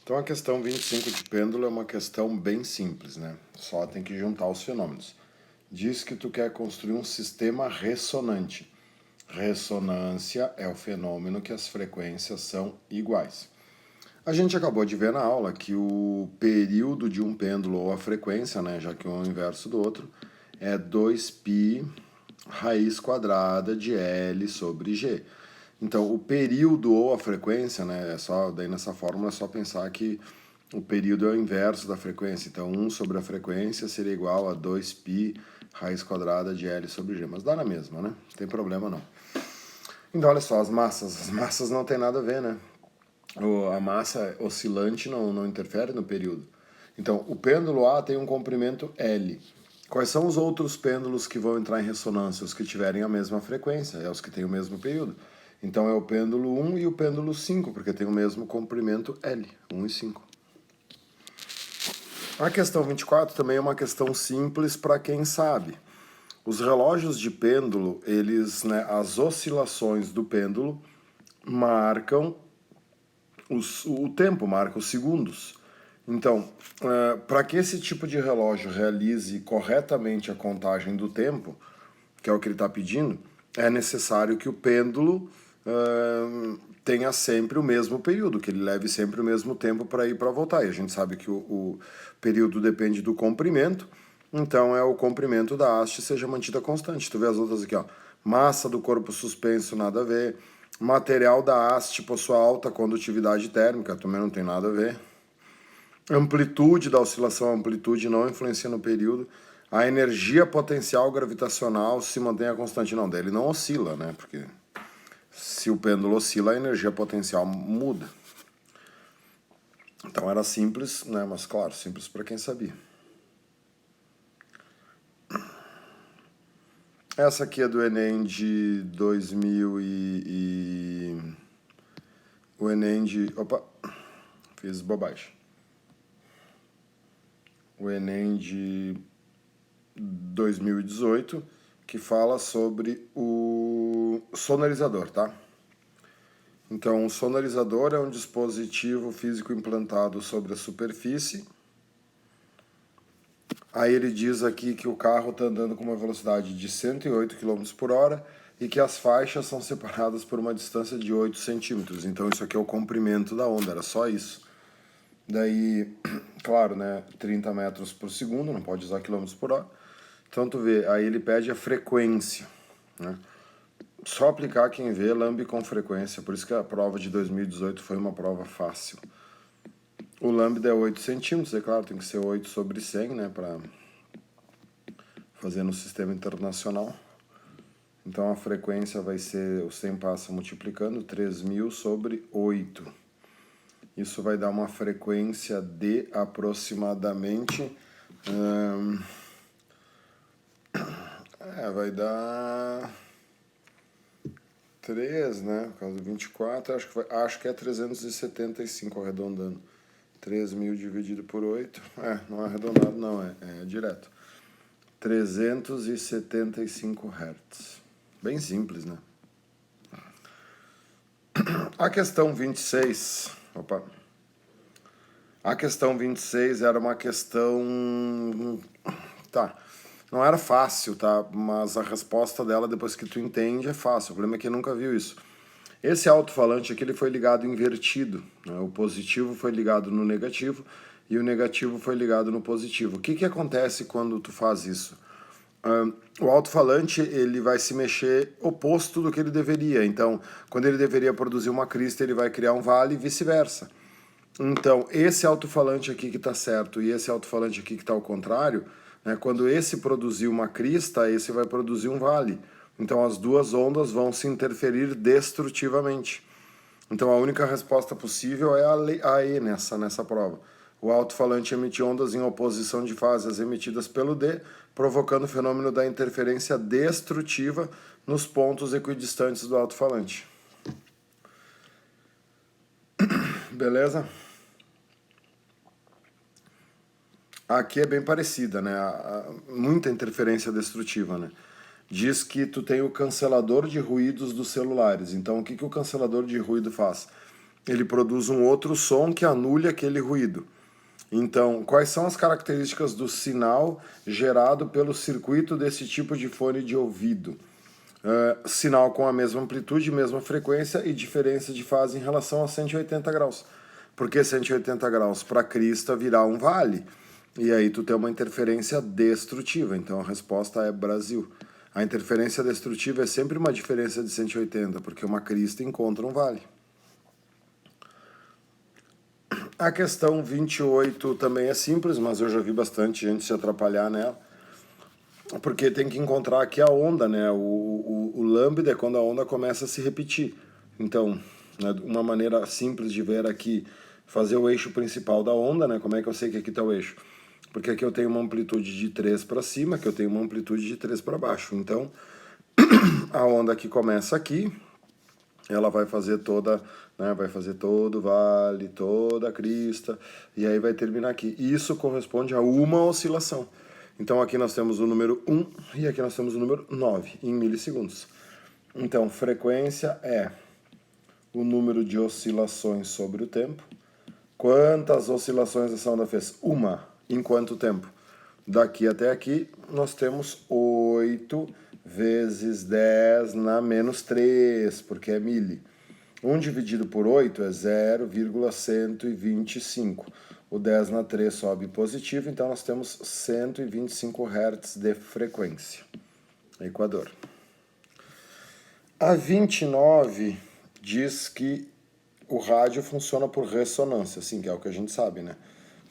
Então a questão 25 de pêndulo é uma questão bem simples, né? Só tem que juntar os fenômenos. Diz que tu quer construir um sistema ressonante. Ressonância é o fenômeno que as frequências são iguais. A gente acabou de ver na aula que o período de um pêndulo ou a frequência, né, já que um é o inverso do outro, é 2π raiz quadrada de L sobre G. Então, o período ou a frequência, né, daí nessa fórmula é só pensar que o período é o inverso da frequência. Então, 1 sobre a frequência seria igual a 2π raiz quadrada de L sobre G. Mas dá na mesma, né? Não tem problema não. Então, olha só, as massas não tem nada a ver, né? A massa oscilante não interfere no período. Então, o pêndulo A tem um comprimento L. Quais são os outros pêndulos que vão entrar em ressonância? Os que tiverem a mesma frequência, é os que têm o mesmo período. Então, é o pêndulo 1 e o pêndulo 5, porque tem o mesmo comprimento L, 1 e 5. A questão 24 também é uma questão simples para quem sabe. Os relógios de pêndulo, as oscilações do pêndulo marcam o tempo, marca os segundos. Então, para que esse tipo de relógio realize corretamente a contagem do tempo, que é o que ele está pedindo, é necessário que o pêndulo tenha sempre o mesmo período, que ele leve sempre o mesmo tempo para ir e para voltar. E a gente sabe que o período depende do comprimento, então o comprimento da haste seja mantida constante. Tu vê as outras aqui, ó. Massa do corpo suspenso, nada a ver. Material da haste possui alta condutividade térmica, também não tem nada a ver. Amplitude da oscilação, a amplitude não influencia no período. A energia potencial gravitacional se mantém constante. Não, daí ele não oscila, né? Porque se o pêndulo oscila, a energia potencial muda. Então era simples, né? Mas claro, simples para quem sabia. Essa aqui é do Enem de 2000 o Enem de... Opa, fiz bobagem. O Enem de 2018, que fala sobre o sonorizador, tá? Então, o sonorizador é um dispositivo físico implantado sobre a superfície. Aí ele diz aqui que o carro está andando com uma velocidade de 108 km por hora e que as faixas são separadas por uma distância de 8 centímetros. Então, isso aqui é o comprimento da onda, era só isso. Daí, claro, né, 30 metros por segundo, não pode usar quilômetros por hora. Então, tu vê, aí ele pede a frequência, né? Só aplicar quem vê lambe com frequência, por isso que a prova de 2018 foi uma prova fácil. O lambda é 8 centímetros, é claro, tem que ser 8 sobre 100, né, para fazer no sistema internacional. Então a frequência vai ser, o 100 passa multiplicando, 3.000 sobre 8. Isso vai dar uma frequência de aproximadamente... vai dar 3, né? Por causa do 24, acho que é 375 arredondando. 3.000 dividido por 8. Não é arredondado, não, é direto. 375 Hz. Bem simples, né? A questão 26. A questão 26 era uma questão. Tá. Não era fácil, tá? Mas a resposta dela, depois que tu entende, é fácil. O problema é que nunca viu isso. Esse alto-falante aqui ele foi ligado invertido, né? O positivo foi ligado no negativo e o negativo foi ligado no positivo. O que acontece quando tu faz isso? O alto-falante ele vai se mexer oposto do que ele deveria. Então, quando ele deveria produzir uma crista, ele vai criar um vale e vice-versa. Então, esse alto-falante aqui que está certo e esse alto-falante aqui que está ao contrário, né, quando esse produzir uma crista, esse vai produzir um vale. Então, as duas ondas vão se interferir destrutivamente. Então, a única resposta possível é a E nessa prova. O alto-falante emite ondas em oposição de fases emitidas pelo D, provocando o fenômeno da interferência destrutiva nos pontos equidistantes do alto-falante. Beleza? Aqui é bem parecida, né? Muita interferência destrutiva, né? Diz que tu tem o cancelador de ruídos dos celulares. Então, o que o cancelador de ruído faz? ele produz um outro som que anule aquele ruído. Então, quais são as características do sinal gerado pelo circuito desse tipo de fone de ouvido? Sinal com a mesma amplitude, mesma frequência e diferença de fase em relação a 180 graus. Porque 180 graus para a crista virar um vale. E aí tu tem uma interferência destrutiva. Então a resposta é Brasil. A interferência destrutiva é sempre uma diferença de 180, porque uma crista encontra um vale. A questão 28 também é simples, mas eu já vi bastante gente se atrapalhar nela. Porque tem que encontrar aqui a onda, né? O lambda é quando a onda começa a se repetir. Então, né, uma maneira simples de ver aqui, fazer o eixo principal da onda, né? Como é que eu sei que aqui está o eixo? Porque aqui eu tenho uma amplitude de 3 para cima, aqui eu tenho uma amplitude de 3 para baixo. Então, a onda que começa aqui, ela vai fazer toda, né, vai fazer todo o vale, toda a crista, e aí vai terminar aqui. Isso corresponde a uma oscilação. Então aqui nós temos o número 1 e aqui nós temos o número 9 em milissegundos. Então frequência é o número de oscilações sobre o tempo. Quantas oscilações essa onda fez? Uma. Em quanto tempo? Daqui até aqui nós temos 8 vezes 10 na menos 3, porque é mili. 1 dividido por 8 é 0,125. O 10 na 3 sobe positivo, então nós temos 125 Hz de frequência. Equador. A 29 diz que o rádio funciona por ressonância, assim, que é o que a gente sabe, né?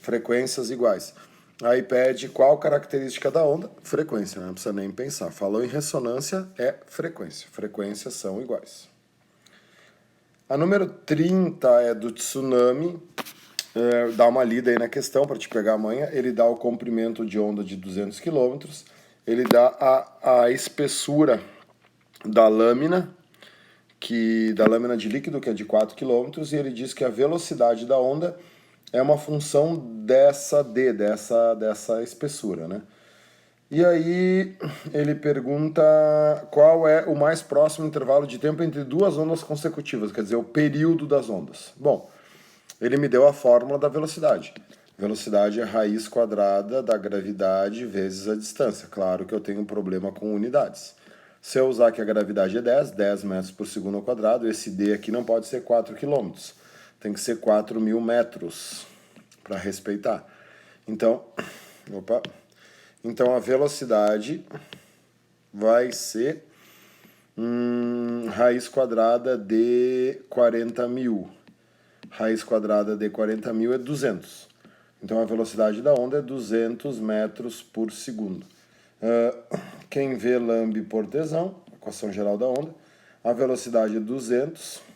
Frequências iguais. Aí pede qual característica da onda? Frequência, né? Não precisa nem pensar. Falou em ressonância, é frequência. Frequências são iguais. A número 30 é do tsunami. Dá uma lida aí na questão para te pegar amanhã. Ele dá o comprimento de onda de 200 km. Ele dá a espessura da lâmina, da lâmina de líquido, que é de 4 km. E ele diz que a velocidade da onda é uma função dessa espessura, né? E aí ele pergunta qual é o mais próximo intervalo de tempo entre duas ondas consecutivas, quer dizer, o período das ondas. Bom, ele me deu a fórmula da velocidade. Velocidade é raiz quadrada da gravidade vezes a distância. Claro que eu tenho um problema com unidades. Se eu usar que a gravidade é 10 metros por segundo ao quadrado, esse D aqui não pode ser 4 km. Tem que ser 4.000 metros para respeitar. Então, então a velocidade vai ser raiz quadrada de 40.000. Raiz quadrada de 40.000 é 200. Então a velocidade da onda é 200 metros por segundo. Quem vê lambe por tesão, equação geral da onda, a velocidade é 200.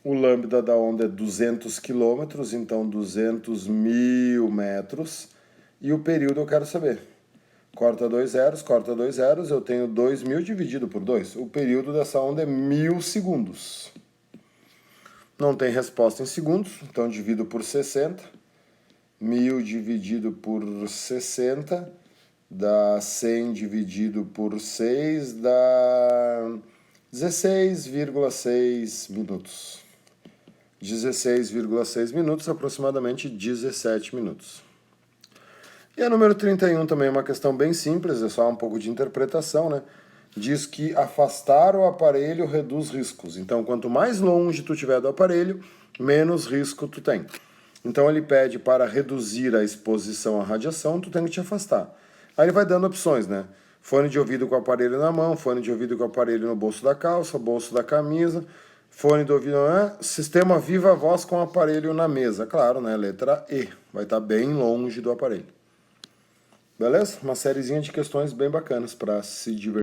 O lambda da onda é 200 km, então 200.000 metros. E o período eu quero saber. Corta dois zeros, eu tenho 2.000 dividido por 2. O período dessa onda é 1.000 segundos. Não tem resposta em segundos, então divido por 60. 1.000 dividido por 60 dá 100 dividido por 6, dá 16,6 minutos. 16,6 minutos, aproximadamente 17 minutos. E a número 31 também é uma questão bem simples, é só um pouco de interpretação, né? Diz que afastar o aparelho reduz riscos. Então, quanto mais longe tu tiver do aparelho, menos risco tu tem. Então, ele pede para reduzir a exposição à radiação, tu tem que te afastar. Aí ele vai dando opções, né? Fone de ouvido com o aparelho na mão, fone de ouvido com o aparelho no bolso da calça, bolso da camisa, fone de ouvido, sistema viva voz com o aparelho na mesa. Claro, né? Letra E. Vai estar bem longe do aparelho. Beleza? Uma sériezinha de questões bem bacanas para se divertir.